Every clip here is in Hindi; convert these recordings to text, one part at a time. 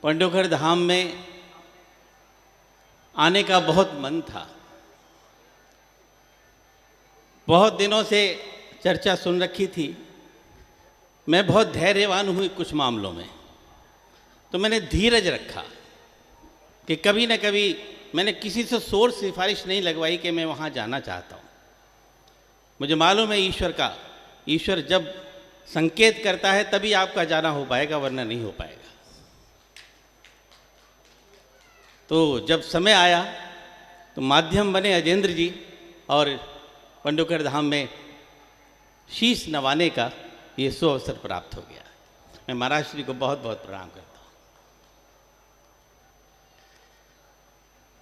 पंडोखर धाम में आने का बहुत मन था। बहुत दिनों से चर्चा सुन रखी थी। मैं बहुत धैर्यवान हूँ कुछ मामलों में, तो मैंने धीरज रखा कि कभी न कभी मैंने किसी से सोच सिफारिश नहीं लगवाई कि मैं वहाँ जाना चाहता हूँ। मुझे मालूम है ईश्वर जब संकेत करता है तभी आपका जाना हो पाएगा, वरना नहीं हो पाएगा। तो जब समय आया तो माध्यम बने अजेंद्र जी और पंडोखर धाम में शीश नवाने का ये सुअवसर प्राप्त हो गया। मैं महाराज श्री को बहुत बहुत प्रणाम करता हूँ।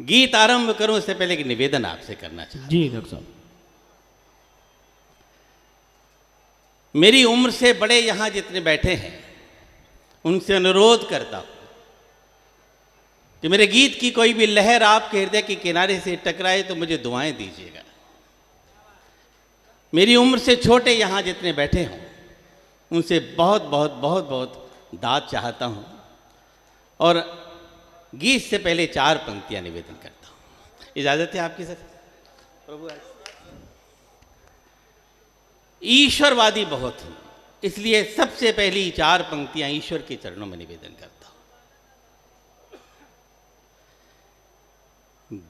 गीत आरंभ करूं उससे पहले एक निवेदन आपसे करना चाहता हूं। जी डॉक्टर साहब। मेरी उम्र से बड़े यहाँ जितने बैठे हैं उनसे अनुरोध करता हूँ कि मेरे गीत की कोई भी लहर आपके हृदय के किनारे से टकराए तो मुझे दुआएं दीजिएगा। मेरी उम्र से छोटे यहाँ जितने बैठे हों उनसे बहुत बहुत बहुत बहुत दाद चाहता हूँ और गीत से पहले 4 पंक्तियाँ निवेदन करता हूँ। इजाज़त है आपकी सर? प्रभु ईश्वरवादी बहुत हूँ, इसलिए सबसे पहली 4 पंक्तियाँ ईश्वर के चरणों में निवेदन करता हूँ।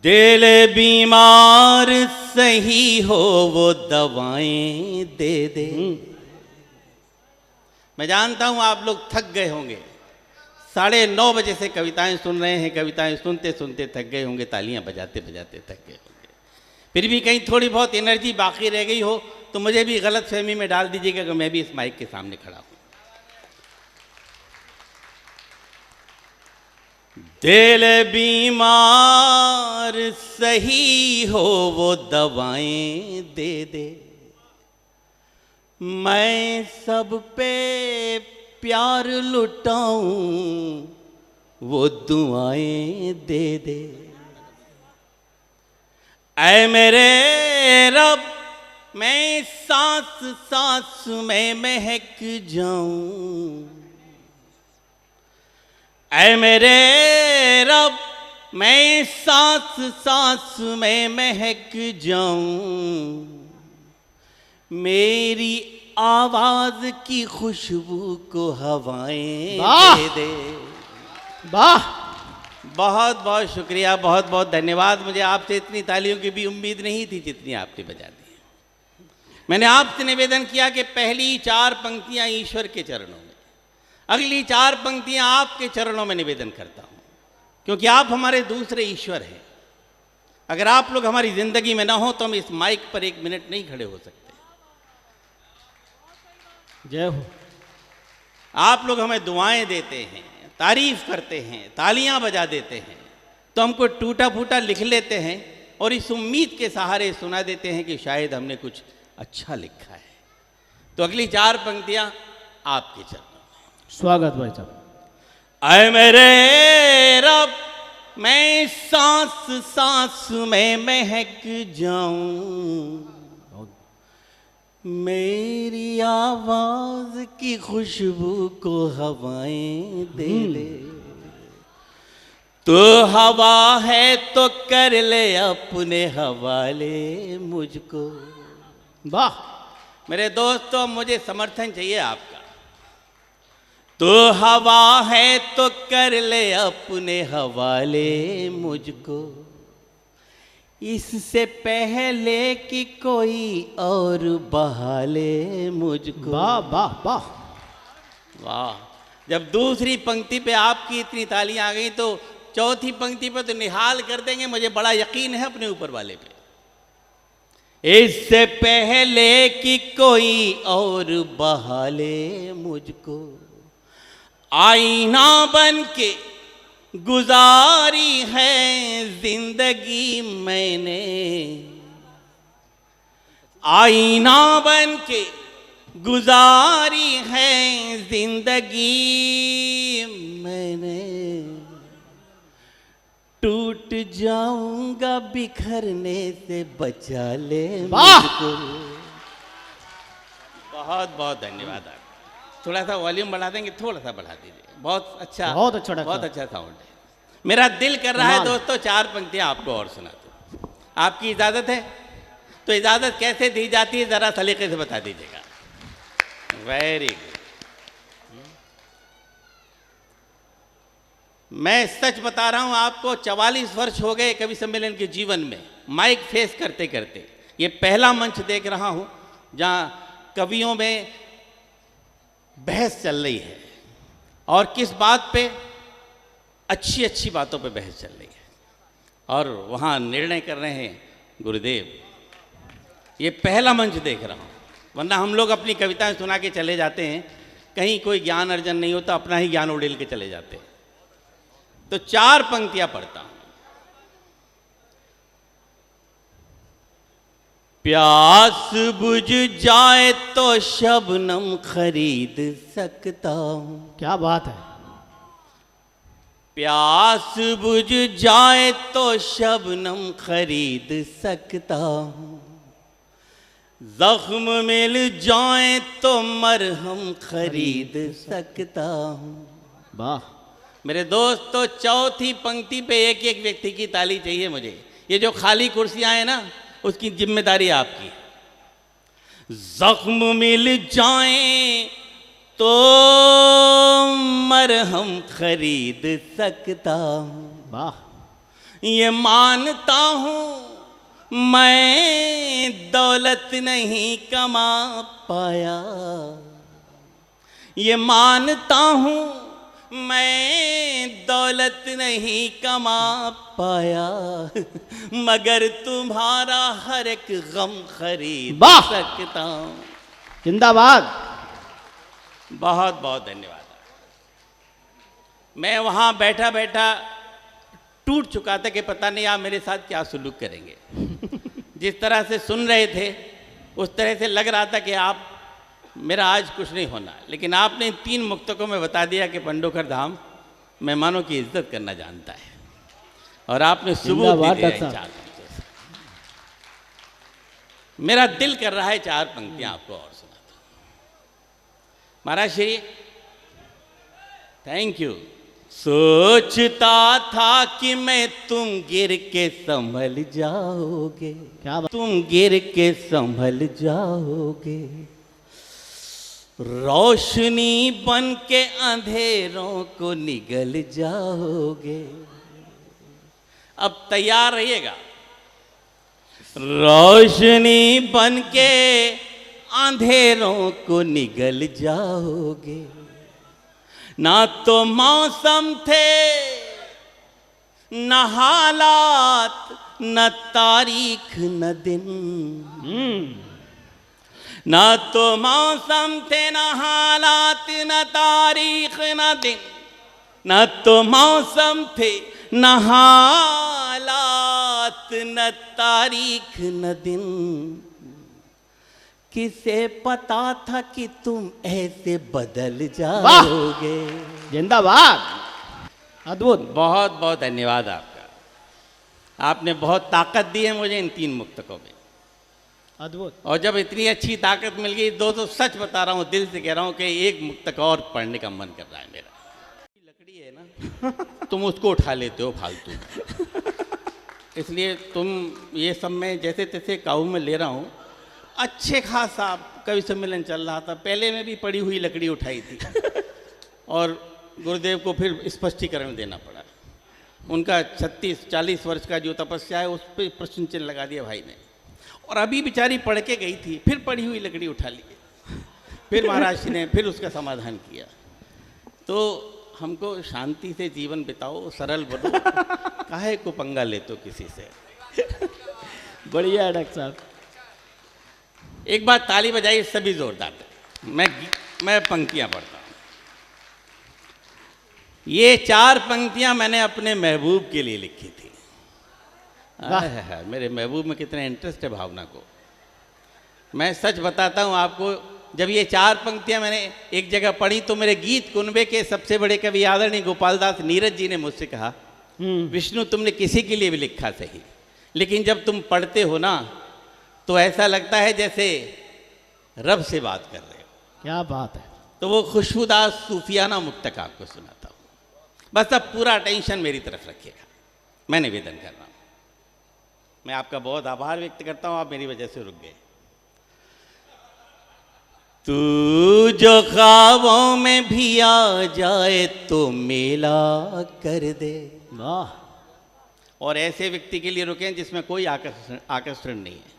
दिल बीमार सही हो वो दवाएं दे दे। मैं जानता हूं आप लोग थक गए होंगे, 9:30 बजे से कविताएं सुन रहे हैं, कविताएं सुनते सुनते थक गए होंगे, तालियां बजाते बजाते थक गए होंगे। फिर भी कहीं थोड़ी बहुत एनर्जी बाकी रह गई हो तो मुझे भी गलत फहमी में डाल दीजिएगा कि मैं भी इस माइक के सामने खड़ा हूं। दिल बीमार सही हो वो दवाएं दे दे, मैं सब पे प्यार लुटाऊं वो दुआएं दे दे। ऐ मेरे रब मैं सांस सांस में महक जाऊं, ऐ मेरे रब मैं सांस सांस में महक जाऊं, मेरी आवाज की खुशबू को हवाएं दे दे। वाह! बहुत बहुत शुक्रिया, बहुत बहुत धन्यवाद। मुझे आपसे इतनी तालियों की भी उम्मीद नहीं थी जितनी आपने बजा दी। मैंने आपसे निवेदन किया कि पहली 4 पंक्तियां ईश्वर के चरणों में, अगली 4 पंक्तियां आपके चरणों में निवेदन करता हूं, क्योंकि आप हमारे दूसरे ईश्वर हैं। अगर आप लोग हमारी जिंदगी में ना हो तो हम इस माइक पर 1 मिनट नहीं खड़े हो सकते। जय हो। आप लोग हमें दुआएं देते हैं, तारीफ करते हैं, तालियां बजा देते हैं, तो हमको टूटा फूटा लिख लेते हैं और इस उम्मीद के सहारे सुना देते हैं कि शायद हमने कुछ अच्छा लिखा है। तो अगली 4 पंक्तियां आपके चरणों में। स्वागत भाई साहब। ऐ मेरे रब मैं सांस सांस में महक जाऊं, मेरी आवाज की खुशबू को हवाएं दे ले। तो हवा है तो कर ले अपने हवाले मुझको। वाह! मेरे दोस्तों मुझे समर्थन चाहिए आपका। तो हवा है तो कर ले अपने हवाले मुझको, इससे पहले कि कोई और बहाले मुझको। वाह वाह वाह वाह! जब दूसरी पंक्ति पे आपकी इतनी तालियां आ गई तो चौथी पंक्ति पे तो निहाल कर देंगे, मुझे बड़ा यकीन है अपने ऊपर वाले पे। इससे पहले कि कोई और बहाले मुझको, आईना बन के गुजारी है जिंदगी मैंने, आईना बन के गुजारी है जिंदगी मैंने, टूट जाऊंगा बिखरने से बचा ले मुझको। बहुत बहुत धन्यवाद। आप थोड़ा सा वॉल्यूम बढ़ा देंगे, थोड़ा सा बढ़ा दीजिए। बहुत अच्छा, बहुत अच्छा डॉक्टर। बहुत अच्छा साउंड है। मेरा दिल कर रहा है कमाल। दोस्तों 4 पंक्तियां आपको और सुना दूं। आपकी इजाजत है? तो इजाजत कैसे दी जाती है जरा सलीके से बता दीजिएगा। Very good. मैं सच बता रहा हूं आपको, 44 वर्ष हो गए कवि सम्मेलन के जीवन में माइक फेस करते करते। ये पहला मंच देख रहा हूं जहां कवियों में बहस चल रही है, और किस बात पे? अच्छी अच्छी बातों पे बहस चल रही है, और वहाँ निर्णय कर रहे हैं गुरुदेव। ये पहला मंच देख रहा हूँ, वरना हम लोग अपनी कविताएं सुना के चले जाते हैं, कहीं कोई ज्ञान अर्जन नहीं होता, अपना ही ज्ञान उड़ेल के चले जाते हैं। तो 4 पंक्तियां पढ़ता हूँ। प्यास बुझ जाए तो शबनम खरीद सकता हूँ। क्या बात है। प्यास बुझ जाए तो शबनम खरीद सकता हूँ, जख्म मिल जाए तो मरहम खरीद सकता हूँ। वाह। मेरे दोस्त, तो चौथी पंक्ति पे एक एक व्यक्ति की ताली चाहिए मुझे। ये जो खाली कुर्सियां हैं ना, उसकी जिम्मेदारी आपकी है। जख्म मिल जाए तो मरहम खरीद सकता हूँ। वाह। ये मानता हूँ मैं दौलत नहीं कमा पाया, ये मानता हूँ मैं दौलत नहीं कमा पाया, मगर तुम्हारा हर एक गम खरीद वाह! सकता हूँ। जिंदाबाद। बहुत बहुत धन्यवाद। मैं वहाँ बैठा बैठा टूट चुका था कि पता नहीं आप मेरे साथ क्या सुलूक करेंगे। जिस तरह से सुन रहे थे उस तरह से लग रहा था कि आप मेरा आज कुछ नहीं होना, लेकिन आपने 3 मुक्तकों में बता दिया कि पंडोखर धाम मेहमानों की इज्जत करना जानता है, और आपने सबूत भी दिया है 4 पंक्तियों से। मेरा दिल कर रहा है 4 पंक्तियां आपको और सुना दूं। महाराज श्री, थैंक यू। सोचता था कि मैं तुम गिर के संभल जाओगे, क्या बात। तुम गिर के संभल जाओगे, रोशनी बन के अंधेरों को निगल जाओगे। अब तैयार रहिएगा। रोशनी बन के अंधेरों को निगल जाओगे, ना तो मौसम थे न हालात न तारीख न दिन, ना तो मौसम थे न हालात न तारीख न दिन, न तो मौसम थे न हालात न तारीख न दिन, किसे पता था कि तुम ऐसे बदल जाओगे। जिंदाबाद। अद्भुत। बहुत बहुत धन्यवाद आपका। आपने बहुत ताकत दी है मुझे इन 3 मुक्तकों में, अद्भुत। और जब इतनी अच्छी ताकत मिल गई, दोस्तों सच बता रहा हूँ, दिल से कह रहा हूँ कि एक मुक्तक और पढ़ने का मन कर रहा है मेरा। लकड़ी है ना, तुम उसको उठा लेते हो फालतू, इसलिए तुम ये सब मैं जैसे तैसे काबू में ले रहा हूँ। अच्छे खासा कवि सम्मेलन चल रहा था, पहले में भी पड़ी हुई लकड़ी उठाई थी, और गुरुदेव को फिर स्पष्टीकरण देना पड़ा। उनका 36-40 वर्ष का जो तपस्या है उस पर प्रश्न चिन्ह लगा दिया भाई ने, और अभी बेचारी पढ़ के गई थी, फिर पड़ी हुई लकड़ी उठा ली, फिर महाराज जी ने फिर उसका समाधान किया। तो हमको शांति से जीवन बिताओ, सरल बनो, काहे को पंगा ले तो किसी से। बढ़िया है डॉक्टर साहब। एक बार ताली बजाइए सभी जोरदार। मैं पंक्तियां पढ़ता हूँ। ये 4 पंक्तियां मैंने अपने महबूब के लिए लिखी थी। मेरे महबूब में कितना इंटरेस्ट है भावना को। मैं सच बताता हूँ आपको, जब ये 4 पंक्तियां मैंने एक जगह पढ़ी तो मेरे गीत कुनबे के सबसे बड़े कवि आदरणीय गोपाल दास नीरज जी ने मुझसे कहा, विष्णु तुमने किसी के लिए भी लिखा सही, लेकिन जब तुम पढ़ते हो ना तो ऐसा लगता है जैसे रब से बात कर रहे हो। क्या बात है। तो वो खुशबूदार सूफियाना मुक्तक आपको सुनाता हूँ। बस अब पूरा अटेंशन मेरी तरफ रखिएगा, मैं निवेदन कर रहा हूँ। मैं आपका बहुत आभार व्यक्त करता हूँ, आप मेरी वजह से रुक गए। तू जो ख्वाबों में भी आ जाए तो मेला कर दे। वाह। और ऐसे व्यक्ति के लिए रुकें जिसमें कोई आकर्षण नहीं है।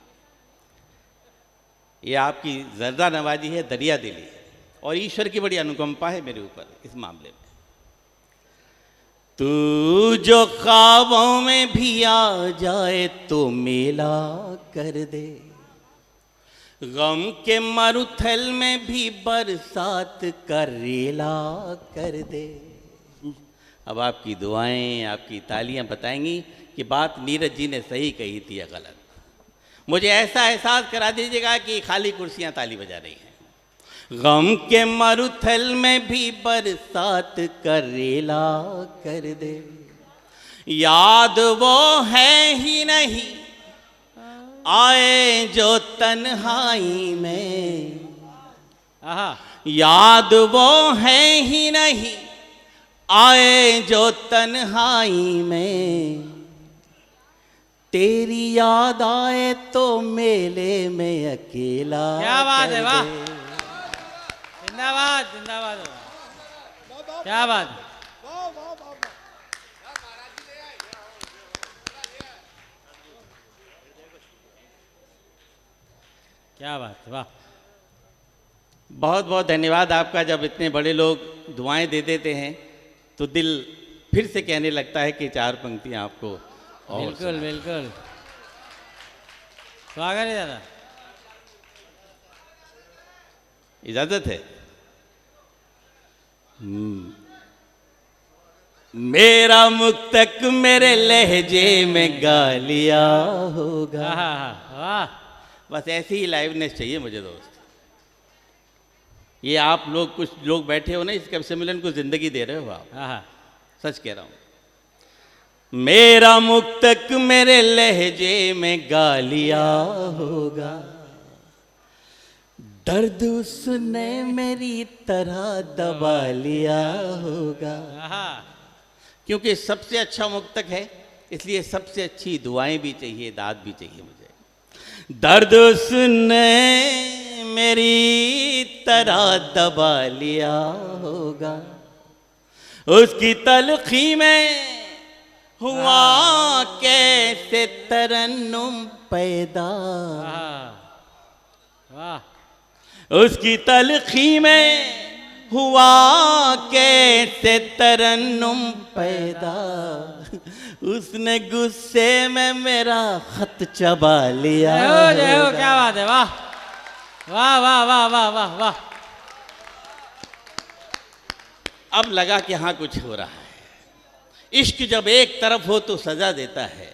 ये आपकी जर्दा नवाजी है, दरिया दिली है, और ईश्वर की बड़ी अनुकंपा है मेरे ऊपर इस मामले में। तू जो ख्वाबों में भी आ जाए तो मेला कर दे, गम के मरुथल में भी बरसात का रेला कर दे। अब आपकी दुआएं, आपकी तालियां बताएंगी कि बात नीरज जी ने सही कही थी या गलत। मुझे ऐसा एहसास करा दीजिएगा कि खाली कुर्सियां ताली बजा रही हैं। गम के मरुथल में भी बरसात का रेला कर दे, याद वो है ही नहीं आए जो तन्हाई में, आहा। याद वो है ही नहीं आए जो तन्हाई में, तेरी याद आए तो मेले में अकेला। क्या बात कर है, वाह। दे। जिंदाबाद जिंदाबाद। क्या बात है। क्या बात है, वाह। बहुत बहुत धन्यवाद आपका। जब इतने बड़े लोग दुआएं दे देते हैं तो दिल फिर से कहने लगता है कि चार पंक्तियां आपको और बिल्कुल बिल्कुल। स्वागत है दादा। इजाजत है। मेरा मुक्तक मेरे लहजे में गा लिया होगा। आहा, वाह। बस ऐसी ही लाइवनेस चाहिए मुझे दोस्त। ये आप लोग कुछ लोग बैठे हो ना, इस कवि सम्मेलन को जिंदगी दे रहे हो आप। आहा। सच कह रहा हूं। मेरा मुक्तक मेरे लहजे में गा लिया होगा, दर्द उसने मेरी तरह दबा लिया होगा। आहा। क्योंकि सबसे अच्छा मुक्तक है, इसलिए सबसे अच्छी दुआएं भी चाहिए, दाद भी चाहिए मुझे। दर्द उसने मेरी तरह दबा लिया होगा, उसकी तलखी में हुआ कैसे तरन्नुम पैदा। आहा, वाह। उसकी तलखी में हुआ कैसे तरन्नुम पैदा, उसने गुस्से में मेरा खत चबा लिया। जय हो, क्या बात है, वाह वाह वाह वाह वाह वाह वाह। अब लगा कि हाँ कुछ हो रहा है। इश्क जब एक तरफ हो तो सजा देता है,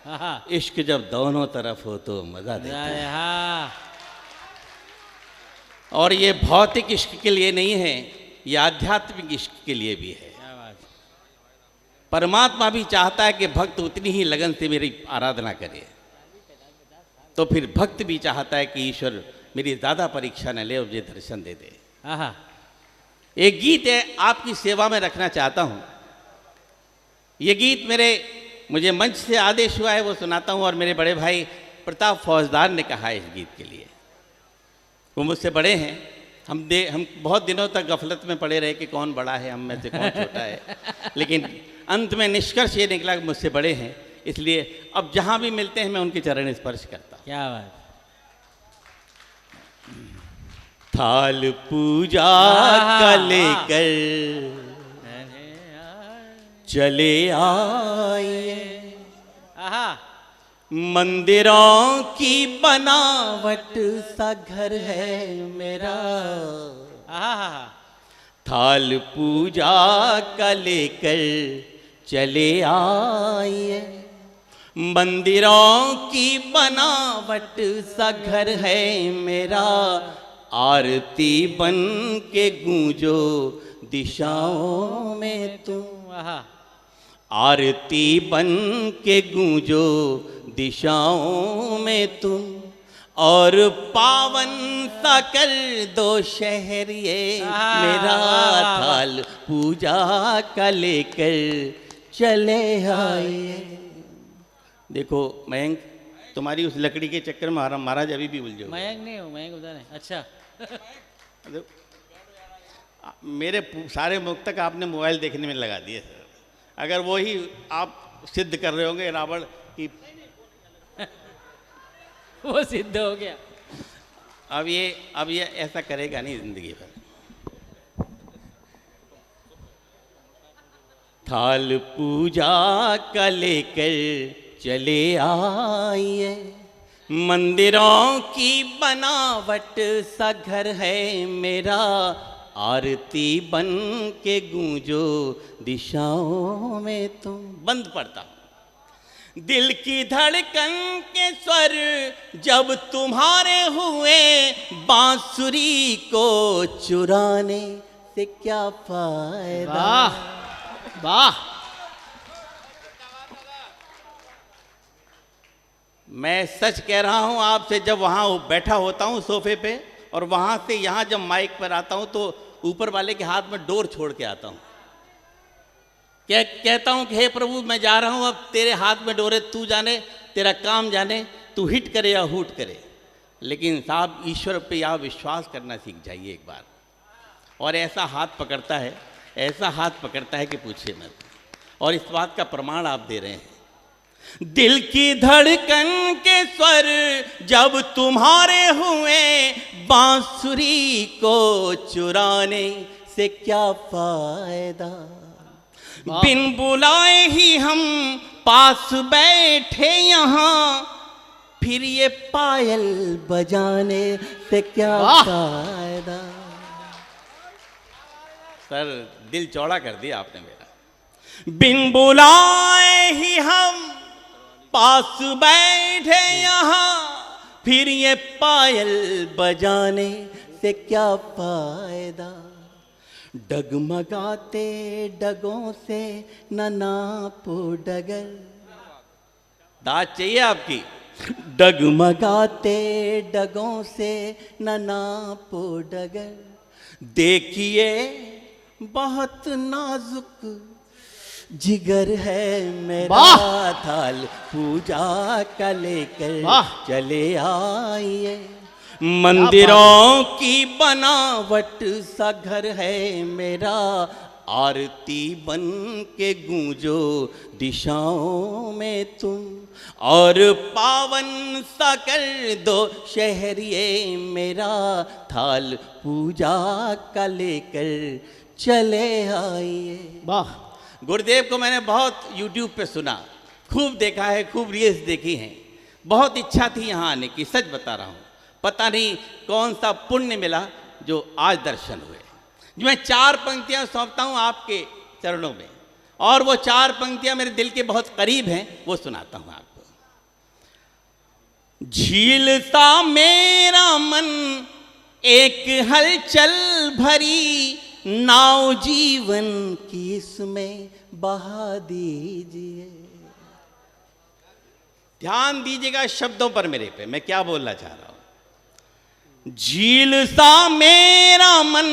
आहा। इश्क जब दोनों तरफ हो तो मजा देता है। हाँ। और ये भौतिक इश्क के लिए नहीं है, ये आध्यात्मिक इश्क के लिए भी है। क्या बात। परमात्मा भी चाहता है कि भक्त उतनी ही लगन से मेरी आराधना करे, तो फिर भक्त भी चाहता है कि ईश्वर मेरी ज़्यादा परीक्षा न ले और मुझे दर्शन दे दे। आहा। एक गीत है, आपकी सेवा में रखना चाहता हूँ। ये गीत मुझे मंच से आदेश हुआ है, वो सुनाता हूँ। और मेरे बड़े भाई प्रताप फौजदार ने कहा है इस गीत के लिए। वो मुझसे बड़े हैं, हम बहुत दिनों तक गफलत में पड़े रहे कि कौन बड़ा है, हम में से कौन छोटा है। लेकिन अंत में निष्कर्ष ये निकला कि मुझसे बड़े हैं, इसलिए अब जहाँ भी मिलते हैं मैं उनके चरण स्पर्श करता हूँ। क्या बात। थाल पूजा का लेकर चले आए, आहा। मंदिरों की बनावट सा घर है मेरा। आहा। थाल पूजा का लेकर चले आए, मंदिरों की बनावट सा घर है मेरा। आरती बन के गूंजो दिशाओं में तुम, आहा। आरती बन के गूंजो दिशाओं में तुम। और पावन सा कर दो शहर ये मेरा थाल पूजा का लेकर चले आए। देखो मयंक, तुम्हारी उस लकड़ी के चक्कर में महाराज अभी भी उलझे। मयंक नहीं हूँ, मयंक उधर है। अच्छा मेरे सारे मुख तक आपने मोबाइल देखने में लगा दिए सर। अगर वही आप सिद्ध कर रहे होंगे रावण की वो सिद्ध हो गया। अब ये ऐसा करेगा नहीं जिंदगी भर। थाल पूजा का लेकर चले आइए, मंदिरों की बनावट सा घर है मेरा, आरती बन के गूंजो दिशाओं में तुम। बंद पड़ता दिल की धड़कन के स्वर जब तुम्हारे हुए, बांसुरी को चुराने से क्या फायदा। वाह वाह। मैं सच कह रहा हूं आपसे, जब वहां बैठा होता हूं सोफे पे और वहां से यहां जब माइक पर आता हूं तो ऊपर वाले के हाथ में डोर छोड़ के आता हूं। कहता हूं कि हे प्रभु मैं जा रहा हूं, अब तेरे हाथ में डोर है, तू जाने, तेरा काम जाने, तू हिट करे या हूट करे। लेकिन साहब ईश्वर पे आप विश्वास करना सीख जाइए एक बार। और ऐसा हाथ पकड़ता है, ऐसा हाथ पकड़ता है कि पूछिए मत। और इस बात का प्रमाण आप दे रहे हैं। दिल की धड़कन के स्वर जब तुम्हारे हुए, बांसुरी को चुराने से क्या फायदा। बिन बुलाए ही हम पास बैठे यहाँ, फिर ये पायल बजाने से क्या फायदा। सर दिल चौड़ा कर दिया आपने मेरा। बिन बुलाए ही हम पास बैठे यहाँ, फिर ये पायल बजाने से क्या फायदा। डगमगाते डगों से न नापो डगर। दाद चाहिए आपकी। डगमगाते डगों से न नापो डगर, देखिए बहुत नाजुक जिगर है मेरा, थाल पूजा का लेकर चले आइए, मंदिरों की बनावट सा घर है मेरा, आरती बन के गूंजो दिशाओं में तुम, और पावन सा कर दो शहर ये मेरा, थाल पूजा का लेकर चले आइए। वाह। गुरुदेव को मैंने बहुत YouTube पे सुना, खूब देखा है, खूब रील्स देखी हैं। बहुत इच्छा थी यहाँ आने की, सच बता रहा हूँ। पता नहीं कौन सा पुण्य मिला जो आज दर्शन हुए। जो मैं 4 पंक्तियाँ सौंपता हूँ आपके चरणों में, और वो 4 पंक्तियाँ मेरे दिल के बहुत करीब हैं, वो सुनाता हूँ आपको। झील सा मेरा मन एक हलचल भरी, नाव जीवन की इसमें बहा दीजिए। ध्यान दीजिएगा शब्दों पर मेरे पे, मैं क्या बोलना चाह रहा हूं। झील सा मेरा मन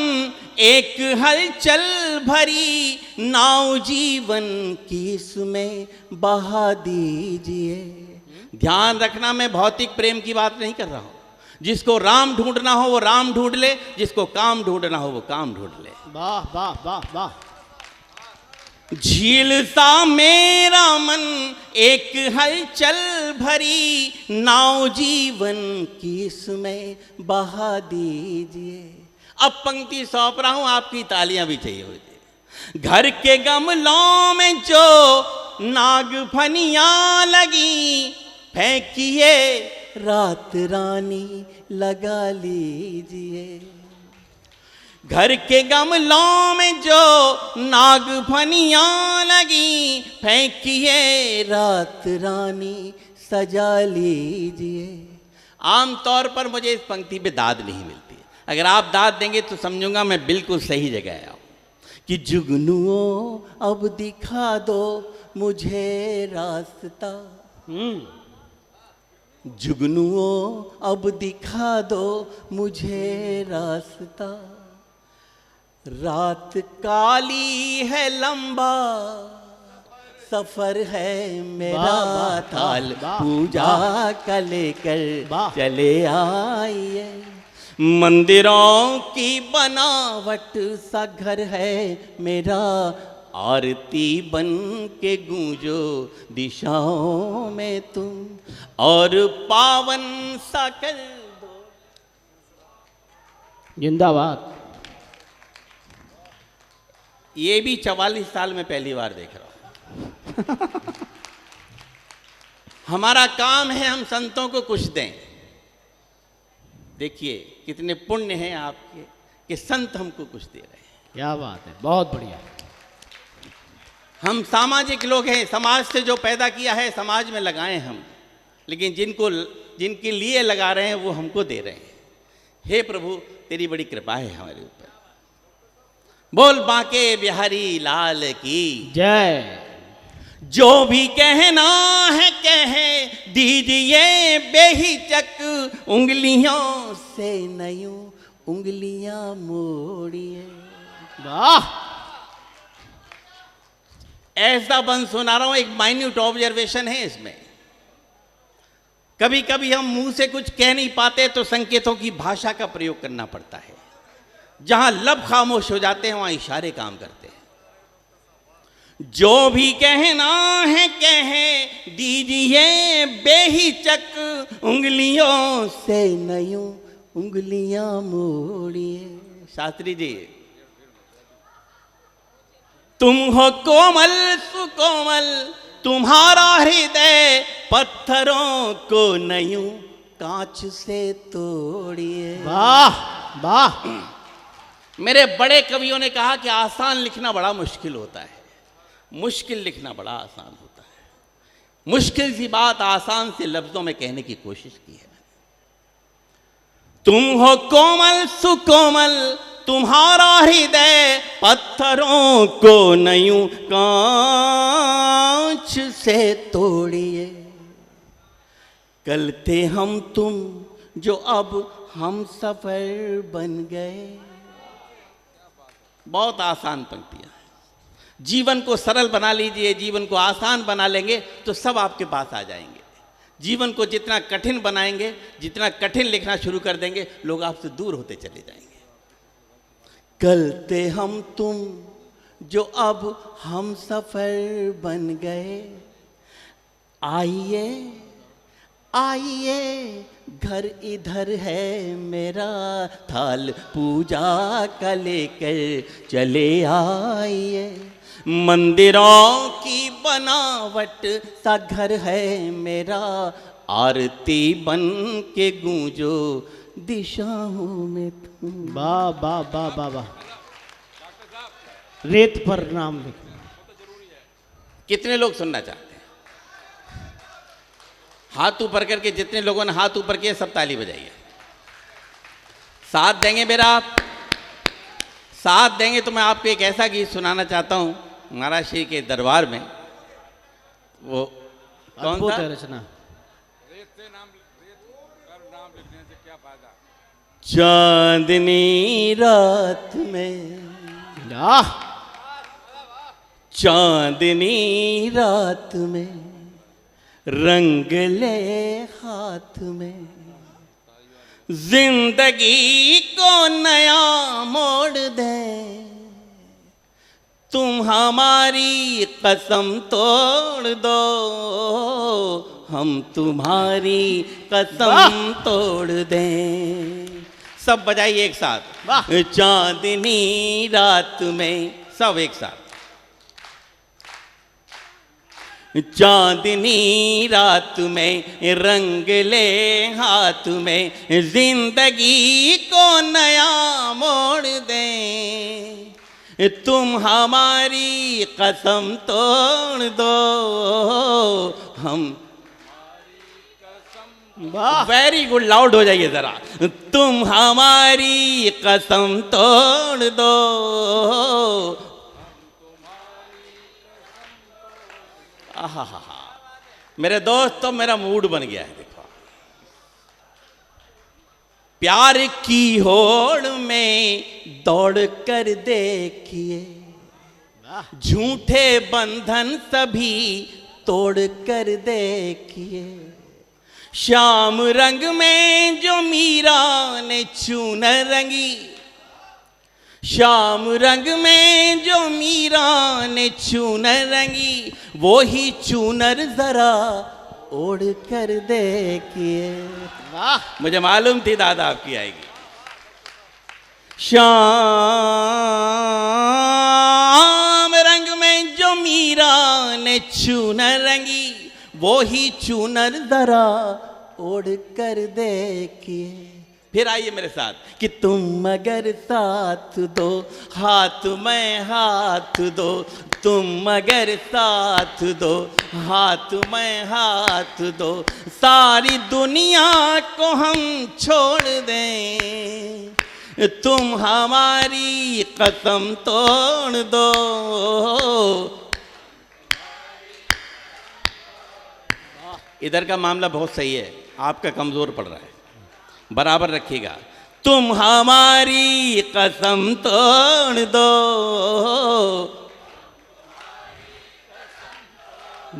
एक हलचल भरी, नाव जीवन की इसमें बहा दीजिए। ध्यान रखना, मैं भौतिक प्रेम की बात नहीं कर रहा हूं। जिसको राम ढूंढना हो वो राम ढूंढ ले, जिसको काम ढूंढना हो वो काम ढूंढ ले। वाह वाह वाह वाह। झील सा मेरा मन एक हलचल भरी, नाव जीवन की इसमें बहा दीजिए। अब पंक्ति सौंप रहा हूं, आपकी तालियां भी चाहिए होती। घर के गमलों में जो नाग फनियां लगी, फेंकिए रात रानी लगा लीजिए। घर के गमलों में जो नाग फनियां लगी, फेंकिए रात रानी सजा लीजिए। आमतौर पर मुझे इस पंक्ति पे दाद नहीं मिलती। अगर आप दाद देंगे तो समझूंगा मैं बिल्कुल सही जगह आया हूं। कि जुगनुओं अब दिखा दो मुझे रास्ता। जुगनुओं अब दिखा दो मुझे रास्ता, रात काली है लंबा सफर है मेरा, थाल पूजा का लेकर चले आइए। मंदिरों की बनावट सा घर है मेरा, आरती बन के गूंजो दिशाओं में तुम, और पावन सा कर दो। जिंदाबाद। ये भी 44 साल में पहली बार देख रहा हूं। हमारा काम है हम संतों को कुछ दें। देखिए कितने पुण्य हैं आपके कि संत हमको कुछ दे रहे हैं। क्या बात है, बहुत बढ़िया। हम सामाजिक लोग हैं, समाज से जो पैदा किया है समाज में लगाएं हम, लेकिन जिनके लिए लगा रहे हैं वो हमको दे रहे हैं। हे प्रभु तेरी बड़ी कृपा है हमारे ऊपर। बोल बांके बिहारी लाल की जय। जो भी कहना है कहे दीजिए बेहिचक, उंगलियों से नयूं उंगलियां मोड़िए। वाह, ऐसा बंद सुना रहा हूं, एक माइन्यूट ऑब्जर्वेशन है इसमें। कभी कभी हम मुंह से कुछ कह नहीं पाते तो संकेतों की भाषा का प्रयोग करना पड़ता है। जहां लब खामोश हो जाते हैं वहां इशारे काम करते हैं। जो भी कहना है कहे दीजिए बेहिचक, उंगलियों से नयूं उंगलियां मोड़िए। शास्त्री जी, तुम हो कोमल सुकोमल, तुम्हारा हृदय पत्थरों को नयूं कांच से तोड़िए। वाह वाह। मेरे बड़े कवियों ने कहा कि आसान लिखना बड़ा मुश्किल होता है, मुश्किल लिखना बड़ा आसान होता है। मुश्किल सी बात आसान से लफ्जों में कहने की कोशिश की है। तुम हो कोमल सुकोमल, तुम्हारा हृदय पत्थरों को नयूं कांच से तोड़िए। कल थे हम तुम जो अब हम सफर बन गए। बहुत आसान पंक्तियां हैं। जीवन को सरल बना लीजिए, जीवन को आसान बना लेंगे तो सब आपके पास आ जाएंगे। जीवन को जितना कठिन बनाएंगे, जितना कठिन लिखना शुरू कर देंगे, लोग आपसे दूर होते चले जाएंगे। कल थे हम तुम जो अब हम सफर बन गए। आइए आइए घर इधर है मेरा, थाल पूजा का लेकर चले आइए। मंदिरों की बनावट सा घर है मेरा, आरती बन के गूंजो दिशाओं में तुम। वाह वाह वाह वाह वाह। रेत पर नाम लिखना कितने लोग सुनना चाहते हैं? हाथ ऊपर करके, जितने लोगों ने हाथ ऊपर किए सब ताली बजाइए। साथ देंगे मेरा? आप साथ देंगे तो मैं आपको एक ऐसा गीत सुनाना चाहता हूँ महाराज श्री के दरबार में। वो कौन सा? रचना। चांदनी रात में, चांदनी रात में, रंग ले हाथ में, जिंदगी को नया मोड़ दे। तुम हमारी कसम तोड़ दो, हम तुम्हारी कसम तोड़ दें। सब बजाइए एक साथ। चांदनी रात में, सब एक साथ। चांदनी रात में, रंग ले हाथ में, जिंदगी को नया मोड़ दें। तुम हमारी कसम तोड़ दो, हम। वेरी गुड, लाउड हो जाइए जरा। तुम हमारी कसम तोड़ दो। आहा, मेरे दोस्त, तो मेरा मूड बन गया है। देखो प्यार की होड़ में दौड़ कर देखिए, झूठे बंधन सभी तोड़ कर देखिए। श्याम रंग में जो मीरा ने चूनर रंगी, श्याम रंग में जो मीरा ने चूनर रंगी, वो ही चूनर जरा ओढ़ कर देखिए। वाह मुझे मालूम थी दादा आपकी आएगी। श्याम रंग में जो मीरा ने चूनर रंगी, वो ही चूनर जरा ओढ़ कर देखिए। फिर आइए मेरे साथ कि तुम अगर साथ दो हाथ में हाथ दो, तुम अगर साथ दो हाथ में हाथ दो, सारी दुनिया को हम छोड़ दें, तुम हमारी कसम तोड़ दो। इधर का मामला बहुत सही है, आपका कमजोर पड़ रहा है, बराबर रखिएगा। तुम हमारी कसम तोड़ दो।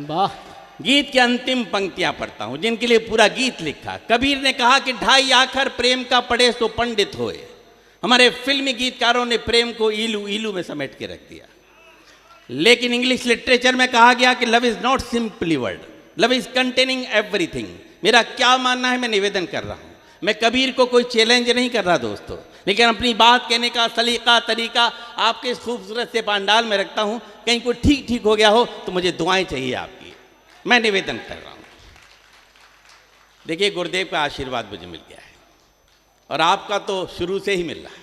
वाह गीत की अंतिम पंक्तियां पढ़ता हूं, जिनके लिए पूरा गीत लिखा। कबीर ने कहा कि ढाई आखर प्रेम का पढ़े सो पंडित होए। हमारे फिल्मी गीतकारों ने प्रेम को ईलू ईलू में समेट के रख दिया, लेकिन इंग्लिश लिटरेचर में कहा गया कि love is not simply word, love is containing everything. मेरा क्या मानना है मैं निवेदन कर रहा हूं। मैं कबीर को कोई चैलेंज नहीं कर रहा दोस्तों, लेकिन अपनी बात कहने का सलीका तरीका आपके इस खूबसूरत से पंडाल में रखता हूं। कहीं कोई ठीक हो गया हो तो मुझे दुआएं चाहिए आपकी, मैं निवेदन कर रहा हूं। देखिए गुरुदेव का आशीर्वाद मुझे मिल गया है, और आपका तो शुरू से ही मिल रहा है।